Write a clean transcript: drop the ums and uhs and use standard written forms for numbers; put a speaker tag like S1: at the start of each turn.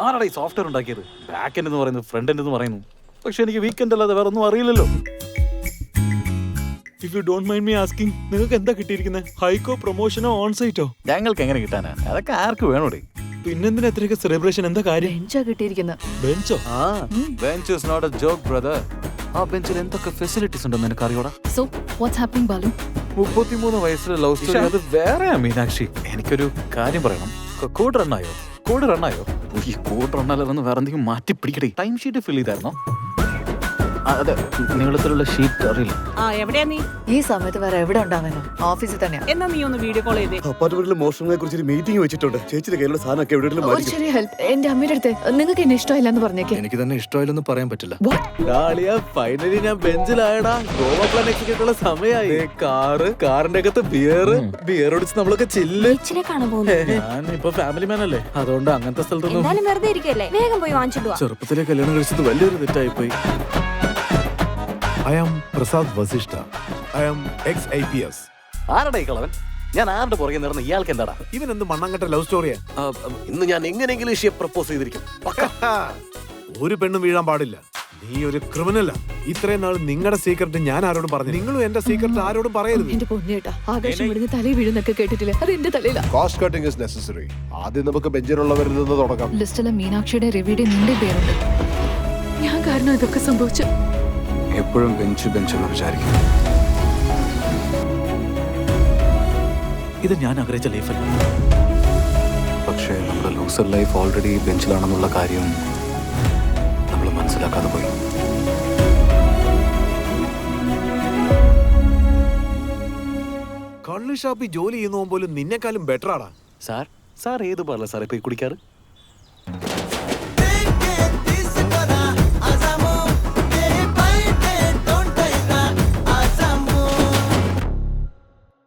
S1: ആരാടാ ഈ സോഫ്റ്റ്വെയർ ഉണ്ടാക്കിയത്? ബാക്ക് എൻഡ് എന്ന് പറയുന്നു, ഫ്രണ്ട് എൻഡ് എന്ന് പറയുന്നു. പക്ഷെ എനിക്ക് വീക്കെൻഡ് അല്ലാതെ വേറെ ഒന്നും അറിയില്ലല്ലോ.
S2: If you don't mind me asking, നിങ്ങൾക്ക് എന്താ കിട്ടിയിരിക്കുന്നത്? ഹൈക്കോ, പ്രൊമോഷനോ, ഓൺ സൈറ്റോ?
S1: ഞങ്ങൾക്ക് എങ്ങനെ കിട്ടാനാ? അതൊക്കെ ആർക്ക് വേണോടെ?
S2: പിന്നെന്തിനാ എത്രയൊക്കെ സെലിബ്രേഷൻ? എന്താ കാര്യം?
S3: ബെഞ്ചാ കിട്ടിയിരിക്കുന്നത്.
S2: ബെഞ്ചോ?
S1: Bench is not a joke brother. ആ ബെഞ്ചിൽ എന്തൊക്കെ ഫെസിലിറ്റീസ് ഉണ്ടെന്ന് എനിക്ക് അറിയോടാ.
S3: So what's happening Balu?
S1: 33 വയസ്സിലെ ലവ് സ്റ്റോറി. അത് വേറെ മീനാക്ഷി. എനിക്കൊരു കാര്യം പറയണം. കോഡ് റണ്ണായോ? ഈ കോഡ് റണ്ണാലെന്ന് വേറെ എന്തെങ്കിലും മാറ്റി പിടിക്കട്ടെ. ടൈം ഷീറ്റ് ഫിൽ ചെയ്തായിരുന്നോ? അതെ, നീളത്തിലുള്ള ഷീറ്റ് അറിയില്ല.
S4: എവിടെയാ നീ?
S3: ഈ സമയത്ത് വേറെ എവിടെ ഉണ്ടാവാനോ? ഓഫീസിൽ തന്നെയാ.
S4: എന്നാ നീ ഒന്ന് വീഡിയോ കോൾ ചെയ്തേ.
S5: അപ്പാർട്ട്മെന്റിലെ മോഷണങ്ങളെ കുറിച്ച് ഒരു മീറ്റിംഗ് വെച്ചിട്ടുണ്ട്. ചേച്ചിയുടെ കയ്യിലുള്ള സാധനമൊക്കെ എവിടെയെങ്കിലും
S3: ഒരു ചെറിയ ഹെൽപ്പ്. എന്റെ അമ്മയുടെ അടുത്ത് നിങ്ങൾക്ക് എന്നെ ഇഷ്ടമില്ലെന്ന് പറഞ്ഞേക്കെ.
S6: എനിക്ക് തന്നെ ഇഷ്ടമായില്ലെന്ന് പറയാൻ പറ്റില്ല.
S7: ഫൈനലി ഞാൻ ബെഞ്ചിലായടാ. ഗോവ പ്ലാൻ എക്സിക്യൂട്ടുള്ള സമയമായി. കാറിന്റെ അകത്ത് ബിയർ ഒടിച്ച് നമ്മളൊക്കെ ചില്ല്. ഞാൻ ഇപ്പൊ ഫാമിലി മാൻ അല്ലേ, അതുകൊണ്ട് അങ്ങനത്തെ സ്ഥലത്തൊന്നും.
S8: വെറുതെ ഇരിക്കല്ലേ, വേഗം പോയി വാങ്ങിച്ചിട്ട് വാ.
S7: ചെറുപ്പത്തിലെ കല്യാണം കഴിച്ചത് വലിയൊരു തെറ്റായി പോയി.
S6: I am Prasad Vasishtha. I am ex-IPS.
S1: ആരടാ ഈ കളവൻ? ഞാൻ ആരുടെ പുറകെ നടന്ന് ഇയാൾക്ക് എന്താടാ?
S6: ഇവൻ എന്ത് മണ്ണാങ്കട്ട ലവ് സ്റ്റോറിയാ?
S5: ഇന്ന് ഞാൻ എങ്ങനെയെങ്കിലും ഇഷിയെ പ്രപ്പോസ് ചെയ്തിരിക്കും.
S6: ഒരു പെണ്ണും വീഴാൻ പാടില്ല. നീ ഒരു ക്രിമിനലാ. ഇത്രയും നാൾ നിങ്ങളുടെ സീക്രട്ട് ഞാൻ ആരോടും പറഞ്ഞു. നിങ്ങളും എന്റെ സീക്രട്ട് ആരോടും പറയരുത്.
S3: എന്റെ പൊന്നേട്ടാ, ആകാശം വിടുന്ന തലയിൽ വീഴുന്നൊക്കെ കേട്ടിട്ടില്ല. അത് എന്റെ തലയിലാ.
S5: Cost cutting is necessary. ആദ്യം നമുക്ക് ബെഞ്ചിലുള്ളവരിൽ നിന്ന് തുടങ്ങാം.
S3: ലിസ്റ്റിലെ മീനാക്ഷിയുടെ രവിയുടെ നിന്റെ പേരുണ്ട്. ഞാൻ കാരണം ഇതൊക്കെ സംഭവിച്ചു.
S6: എപ്പോഴും ബെഞ്ച് എന്ന് വിചാരിക്കും.
S1: ഇത് ഞാൻ ആഗ്രഹിച്ച ലൈഫല്ല.
S6: പക്ഷേ നമ്മുടെ ലൂസർ ലൈഫ് ഓൾറെഡി ബെഞ്ചിലാണെന്നുള്ള കാര്യം നമ്മൾ മനസ്സിലാക്കാതെ പോയി. കള്ള് ഷാപ്പിൽ ജോലി ചെയ്യുന്ന പോലും നിന്നെക്കാളും ബെറ്റർ ആടാ.
S1: സാർ ഏത് പാർല സാർ ഇപ്പൊ കുടിക്കാറ്?